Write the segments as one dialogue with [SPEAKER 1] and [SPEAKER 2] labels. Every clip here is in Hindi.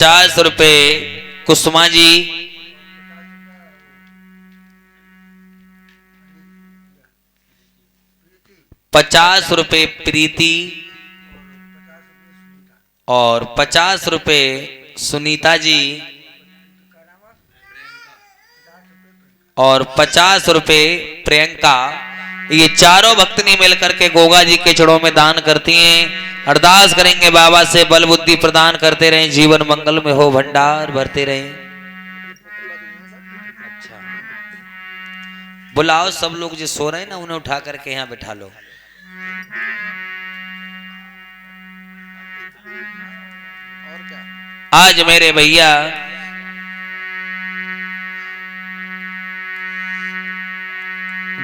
[SPEAKER 1] 50 रुपए कुसुमा जी, 50 रुपए प्रीति और 50 रुपए सुनीता जी और 50 रुपए प्रियंका। ये चारों भक्तनी मिलकर के गोगा जी के चरणों में दान करती हैं। अरदास करेंगे बाबा से बल बुद्धि प्रदान करते रहें, जीवन मंगल में हो, भंडार भरते रहें। अच्छा, बुलाओ सब लोग जो सो रहे हैं ना उन्हें उठा करके यहाँ बिठा लो। आज मेरे भैया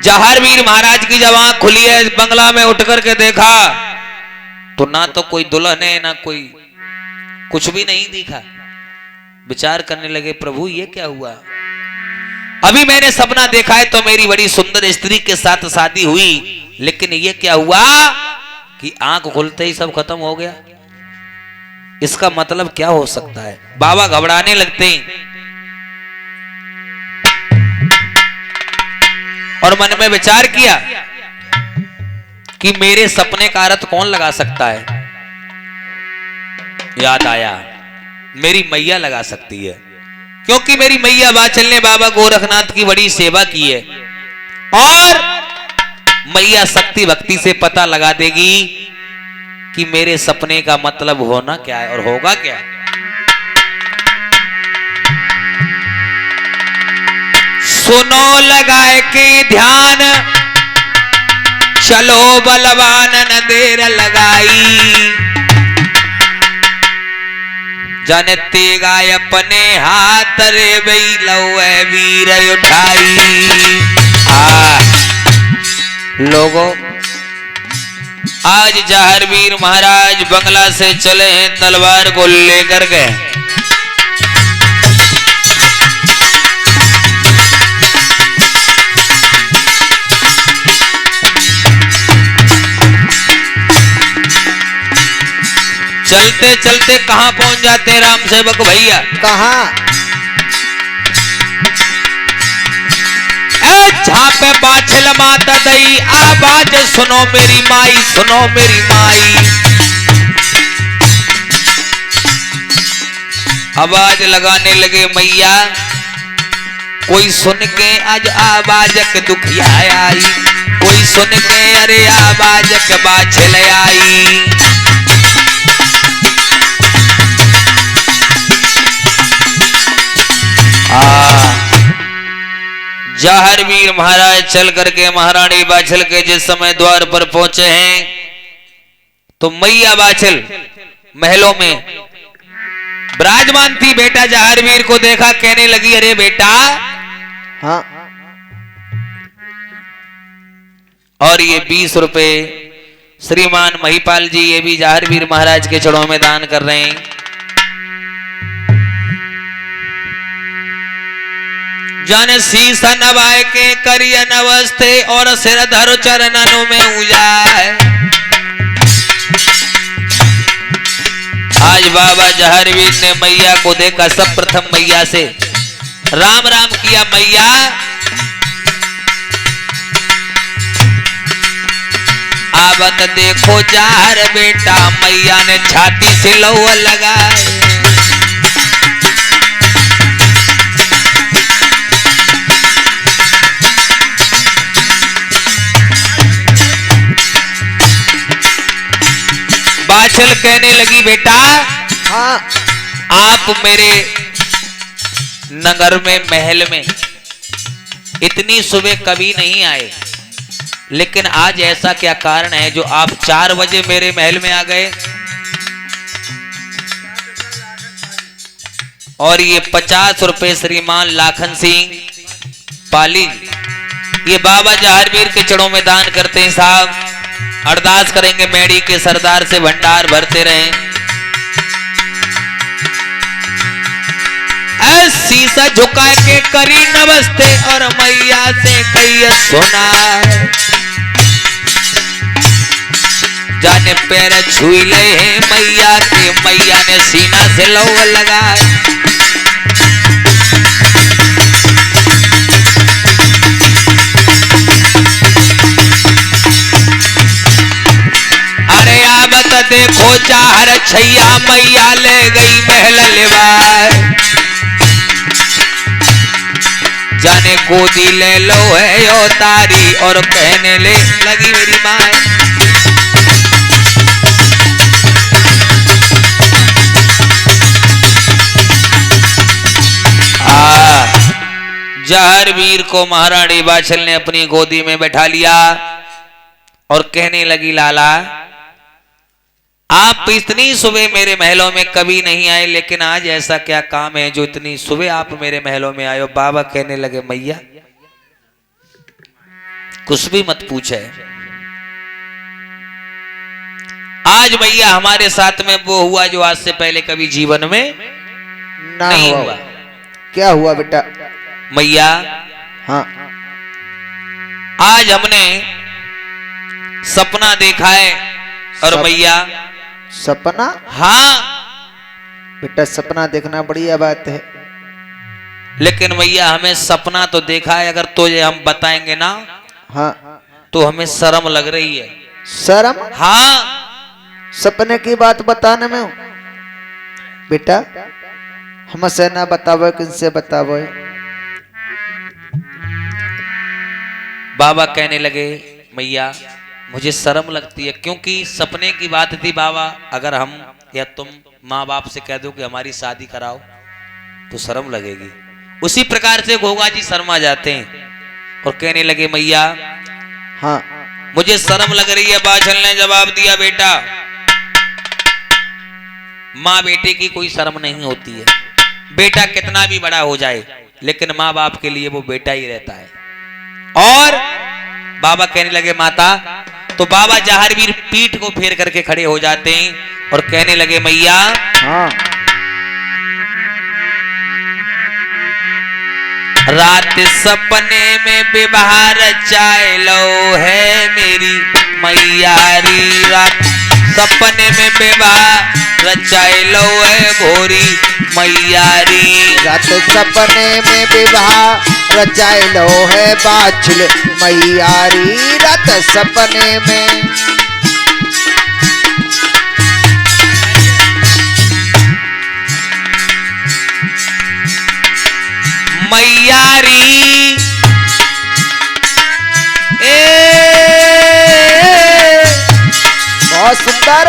[SPEAKER 1] जहारवीर महाराज की जब आंख खुली है, बंगला में उठ करके देखा तो ना तो कोई दुल्हन है ना कोई कुछ भी नहीं दिखा। विचार करने लगे प्रभु ये क्या हुआ। अभी मैंने सपना देखा है तो मेरी बड़ी सुंदर स्त्री के साथ शादी हुई, लेकिन ये क्या हुआ कि आंख खुलते ही सब खत्म हो गया। इसका मतलब क्या हो सकता है। बाबा घबराने लगते हैं और मन में विचार किया कि मेरे सपने का अर्थ कौन लगा सकता है। याद आया मेरी मैया लगा सकती है, क्योंकि मेरी मैया वात्सल ने बाबा गोरखनाथ की बड़ी सेवा की है और मैया शक्ति भक्ति से पता लगा देगी कि मेरे सपने का मतलब होना क्या है और होगा क्या। सुनो लगाए के ध्यान, चलो बलवान न देर लगाई, जनते गाय अपने हाथ रे बई लौए वीर उठाई। लोगों आज जहारवीर महाराज बंगला से चले हैं, तलवार को लेकर गए। चलते चलते कहां पहुंच जाते राम सेवक भैया।
[SPEAKER 2] कहां?
[SPEAKER 1] झापे बाछल माता दई, आवाज सुनो मेरी माई, सुनो मेरी माई। आवाज लगाने लगे मैया, कोई सुन के आज आवाजक दुखिया आई, कोई सुन के अरे आवाजक बाछल आई। जहारवीर महाराज चल करके महारानी बाछल के जिस समय द्वार पर पहुंचे हैं तो मैया बाछल महलों में विराजमान थी। बेटा जहारवीर को देखा, कहने लगी अरे बेटा।
[SPEAKER 2] हाँ।
[SPEAKER 1] और ये 20 रुपए श्रीमान महिपाल जी ये भी जहारवीर महाराज के चरणों में दान कर रहे हैं। जन शीसा नवाए के करिय नवस्ते और सिर धर चरणों में उजाए। आज बाबा जहारवीर ने मैया को देखा, सब प्रथम मैया से राम राम किया। मैया आवत देखो जार बेटा, मैया ने छाती से लौह लगाए। बाछल कहने लगी बेटा।
[SPEAKER 2] हाँ।
[SPEAKER 1] आप मेरे नगर में महल में इतनी सुबह कभी नहीं आए, लेकिन आज ऐसा क्या कारण है जो आप 4 बजे मेरे महल में आ गए। और ये 50 रुपए श्रीमान लाखन सिंह पाली ये बाबा जहारवीर के चरणों में दान करते हैं। साहब अरदास करेंगे मेड़ी के सरदार से भंडार भरते रहें। शीसा झुका के करी नमस्ते और मैया से कही सुना। जाने पैर छुई ले मैया के, मैया ने सीना से लौ लगा। अरे आवत देखो चाहर छैया, मैया ले गई महल लेवार। जाने गोदी ले लो है यो तारी, और कहने ले लगी मेरी माँ। जहरवीर को महारानी बाछल ने अपनी गोदी में बैठा लिया और कहने लगी, लाला आप इतनी सुबह मेरे महलों में कभी नहीं आए, लेकिन आज ऐसा क्या काम है जो इतनी सुबह आप मेरे महलों में आए हो? बाबा कहने लगे, मैया कुछ भी मत पूछे, आज मैया हमारे साथ में वो हुआ जो आज से पहले कभी जीवन में
[SPEAKER 2] ना
[SPEAKER 1] नहीं
[SPEAKER 2] हुआ।
[SPEAKER 1] हुआ।
[SPEAKER 2] क्या हुआ बेटा?
[SPEAKER 1] मैया
[SPEAKER 2] हाँ
[SPEAKER 1] आज हमने सपना देखा है, और मैया
[SPEAKER 2] सपना?
[SPEAKER 1] हाँ
[SPEAKER 2] बेटा सपना देखना बढ़िया बात है,
[SPEAKER 1] लेकिन मैया हमें सपना तो देखा है, अगर तुझे हम बताएंगे ना
[SPEAKER 2] हाँ
[SPEAKER 1] तो हमें शर्म लग रही है।
[SPEAKER 2] शर्म?
[SPEAKER 1] हाँ
[SPEAKER 2] सपने की बात बताने में हूँ बेटा, हमसे ना बतावो, किनसे बतावो?
[SPEAKER 1] बाबा कहने लगे, मैया मुझे शर्म लगती है, क्योंकि सपने की बात थी बाबा, अगर हम या तुम माँ बाप से कह दो कि हमारी शादी कराओ तो शर्म लगेगी। उसी प्रकार से घोगा जी शर्मा जाते हैं और कहने लगे, मैया
[SPEAKER 2] हाँ
[SPEAKER 1] मुझे शर्म लग रही है। बाछल ने जवाब दिया, बेटा माँ बेटे की कोई शर्म नहीं होती है, बेटा कितना भी बड़ा हो जाए लेकिन माँ बाप के लिए वो बेटा ही रहता है। और बाबा कहने लगे, माता, तो बाबा जहरवीर पीठ को फेर करके खड़े हो जाते हैं और कहने लगे, मैया
[SPEAKER 2] हाँ
[SPEAKER 1] रात सपने में विवाह रचाए लो है मेरी मैयारी, रात सपने में विवाह रचाए लो है भोरी मैयारी।
[SPEAKER 2] रात सपने में विवाह रचाए लो है बाछल मैयारी, रात सपने में।
[SPEAKER 1] मैयारी
[SPEAKER 2] बहुत सुंदर।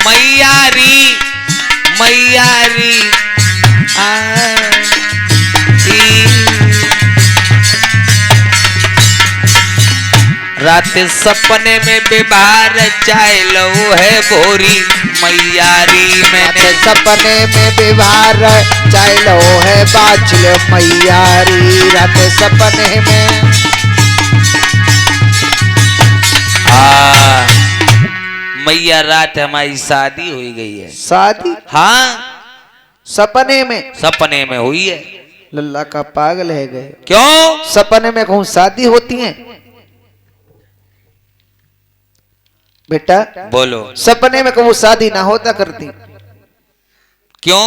[SPEAKER 1] मैयारी मैयारी रात सपने में विवाह रचाए लो है भोरी मैयारी। मैंने
[SPEAKER 2] सपने में विवाह रचाए लो है बाछल मैयारी, रात सपने में।
[SPEAKER 1] मैया रात हमारी शादी हो गई है।
[SPEAKER 2] शादी?
[SPEAKER 1] हाँ
[SPEAKER 2] सपने में?
[SPEAKER 1] सपने में हुई है।
[SPEAKER 2] लल्ला का पागल है गए।
[SPEAKER 1] क्यों?
[SPEAKER 2] सपने में कहूं शादी होती है बेटा?
[SPEAKER 1] बोलो।
[SPEAKER 2] सपने में कहूं शादी ना होता करती।
[SPEAKER 1] क्यों?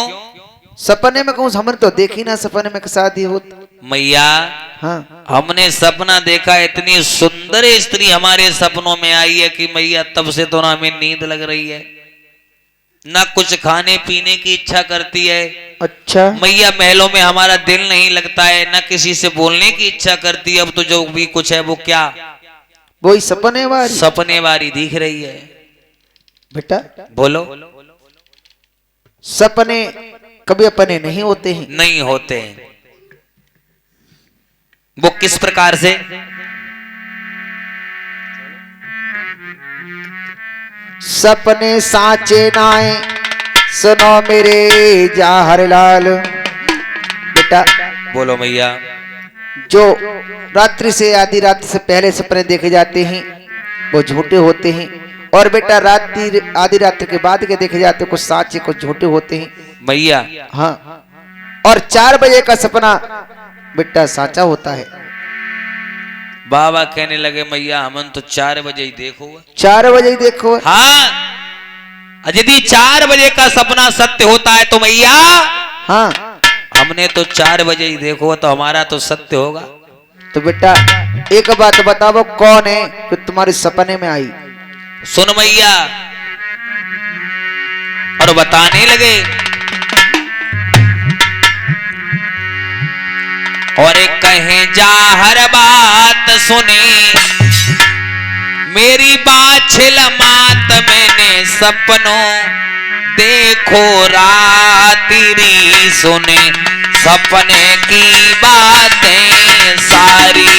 [SPEAKER 2] सपने में कहूं हमने तो देखी ना सपने में शादी होती।
[SPEAKER 1] मैया
[SPEAKER 2] हाँ
[SPEAKER 1] हमने सपना देखा, इतनी सुंदर स्त्री हमारे सपनों में आई है कि मैया तब से तो ना हमें नींद लग रही है, ना कुछ खाने पीने की इच्छा करती है।
[SPEAKER 2] अच्छा
[SPEAKER 1] मैया महलों में हमारा दिल नहीं लगता है, ना किसी से बोलने की इच्छा करती है। अब तो जो भी कुछ है वो क्या,
[SPEAKER 2] वही सपने वाली।
[SPEAKER 1] सपने वाली दिख रही है।
[SPEAKER 2] बेटा
[SPEAKER 1] बोलो।
[SPEAKER 2] सपने कभी अपने नहीं होते हैं।
[SPEAKER 1] नहीं होते हैं। वो किस प्रकार से?
[SPEAKER 2] सपने साचे नाए सुनो मेरे जवाहरलाल। बेटा
[SPEAKER 1] बोलो मैया।
[SPEAKER 2] जो रात्रि से आधी रात से पहले सपने देखे जाते हैं वो झूठे होते हैं, और बेटा रात्रि आधी रात्रि के बाद के देखे जाते हैं कुछ साचे कुछ झूठे होते हैं
[SPEAKER 1] मैया।
[SPEAKER 2] हाँ, और 4 बजे का सपना बेटा साचा होता है।
[SPEAKER 1] बाबा कहने लगे मैया हमन तो 4 बजे ही देखो।
[SPEAKER 2] 4 बजे ही देखो।
[SPEAKER 1] हाँ, यदि 4 बजे का सपना सत्य होता है तो मैया
[SPEAKER 2] हाँ,
[SPEAKER 1] हमने तो 4 बजे ही देखो तो हमारा तो सत्य होगा।
[SPEAKER 2] तो बेटा एक बात बताओ, कौन है जो तुम्हारे सपने में आई?
[SPEAKER 1] सुन मैया, और बताने लगे। और कहे जा हर बात सुने मेरी बाछिल मात मैंने सपनों देखो रात्रि सुने सपने की बातें सारी।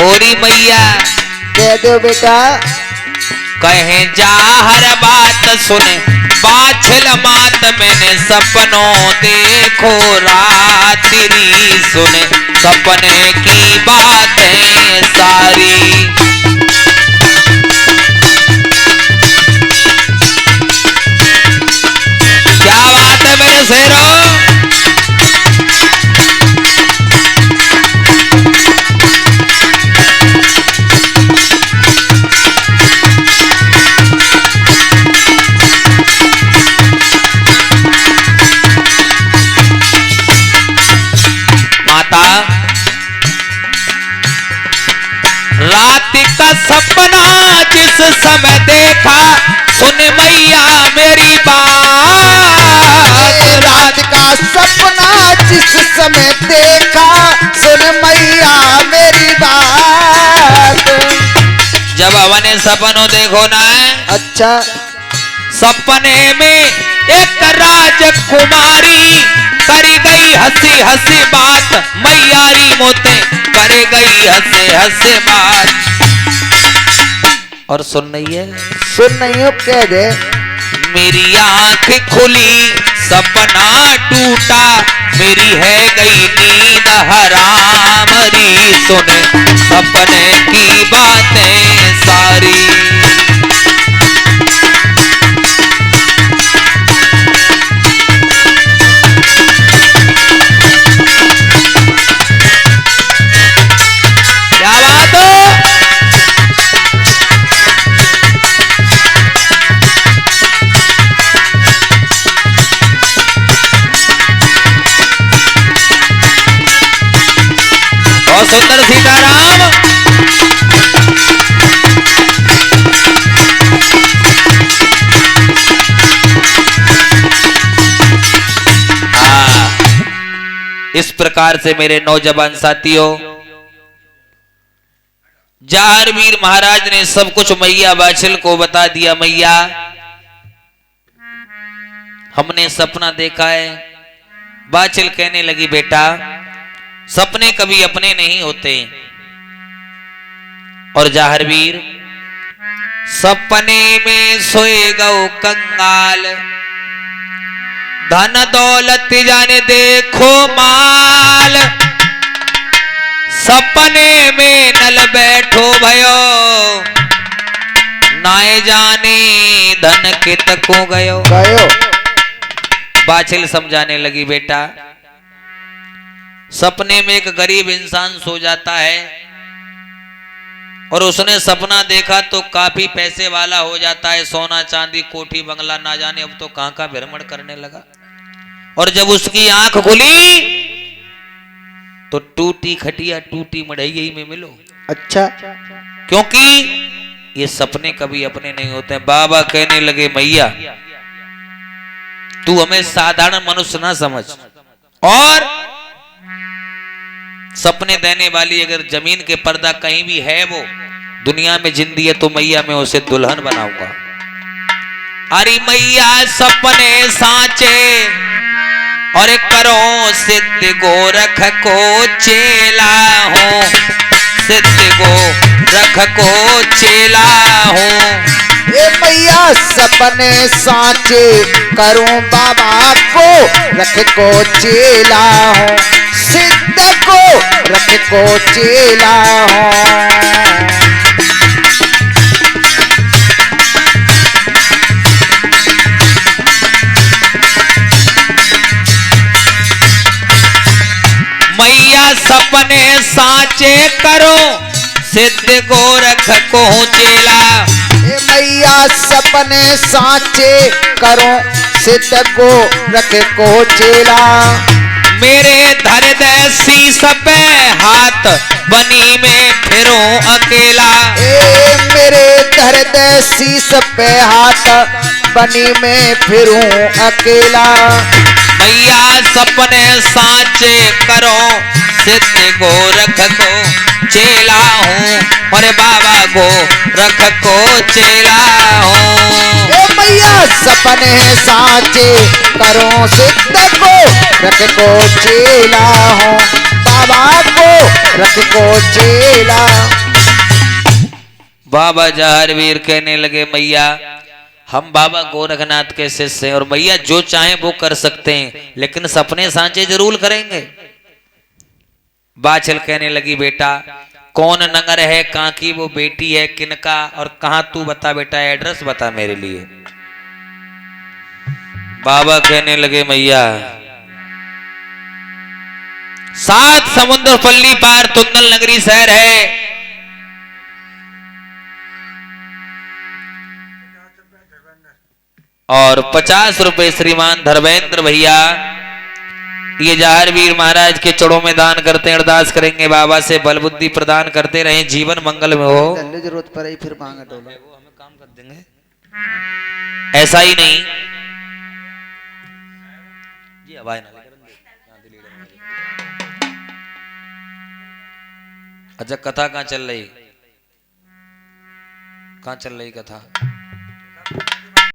[SPEAKER 1] ओरी मैया
[SPEAKER 2] कह दो बेटा।
[SPEAKER 1] कहे जा हर बात सुने बाछिल मात मैंने सपनों देखो रात्रि सुने सपने की बातें सारी। क्या बात है मेरे शेरों। रात का सपना जिस समय देखा सुन मैया मेरी बात।
[SPEAKER 2] रात का सपना जिस समय देखा सुन मैया मेरी बात।
[SPEAKER 1] जब हमने सपनों देखो ना है,
[SPEAKER 2] अच्छा,
[SPEAKER 1] सपने में एक राजकुमारी कर गई हंसी हंसी बात मैयारी मोते कर गई हंसे हंसे बात। और सुन नहीं है,
[SPEAKER 2] सुन नहीं हो, कह दे।
[SPEAKER 1] मेरी आंख खुली सपना टूटा मेरी है गई नींद हराम री सुने सपने की बातें सारी। सुंदर सीताराम। इस प्रकार से मेरे नौजवान साथियों जाहरवीर महाराज ने सब कुछ मैया बाछिल को बता दिया। मैया हमने सपना देखा है। बाछिल कहने लगी बेटा सपने कभी अपने नहीं होते। और जाहरवीर सपने में सोए गौ कंगाल धन दौलत जाने देखो माल सपने में नल बैठो भयो नाए जाने धन के तको गयो। बाछिल समझाने लगी बेटा सपने में एक गरीब इंसान सो जाता है और उसने सपना देखा तो काफी पैसे वाला हो जाता है, सोना चांदी कोठी बंगला ना जाने अब तो कहां का भ्रमण करने लगा। और जब उसकी आंख खुली तो टूटी खटिया टूटी मढ़ई में मिलो।
[SPEAKER 2] अच्छा,
[SPEAKER 1] क्योंकि ये सपने कभी अपने नहीं होते। बाबा कहने लगे मैया तू हमें साधारण मनुष्य ना समझ और सपने देने वाली अगर जमीन के पर्दा कहीं भी है वो दुनिया में जिंदी है तो मैया मैं उसे दुल्हन बनाऊंगा। अरे मैया सपने साचे और करो सिद्ध गोरख को चेला हूँ, सिद्ध गोरख को चेला हूँ।
[SPEAKER 2] ए मैया सपने साचे करूं बाबा को रख को चेला हूँ, सिद्ध को रख को चेला हूँ।
[SPEAKER 1] मैया सपने साचे करो सिद्ध गोरख को चेला।
[SPEAKER 2] ए मैया सपने साचे करो सिद्ध को रख को चेला।
[SPEAKER 1] मेरे धर दे शीस पे हाथ बनी में फिरूं अकेला।
[SPEAKER 2] ए मेरे धर दे शीस पे हाथ बनी में फिरूं अकेला।
[SPEAKER 1] मैया सपने साचे करो सिद्ध गोरख को चेला हूँ, और बाबा गोरख को चेला हूँ।
[SPEAKER 2] ए मैया सपने साचे करो सिद्ध को रख को चेला हूँ, बाबा को रख को चेला।
[SPEAKER 1] बाबा जहारवीर कहने लगे मैया हम बाबा गोरखनाथ के शिष्य हैं, और मैया जो चाहें वो कर सकते हैं, लेकिन सपने सांचे जरूर करेंगे। बाछल कहने लगी बेटा कौन नगर है, कहाँ की वो बेटी है, किनका, और कहाँ तू बता बेटा, एड्रेस बता मेरे लिए। बाबा कहने लगे मैया 7 समुद्र पल्ली पार तुंदल नगरी शहर है, और 50 रुपए श्रीमान धर्मेंद्र भैया ये जहारवीर महाराज के चढ़ों में दान करते हैं। अरदास करेंगे बाबा से बल बुद्धि प्रदान करते रहें, जीवन मंगल में हो।
[SPEAKER 2] जरूरत पड़े फिर मांगा डोला,
[SPEAKER 1] वो हमें काम कर देंगे, ऐसा ही नहीं जी। हवाई ना अच्छा कथा कहाँ चल रही, कहाँ चल रही कथा?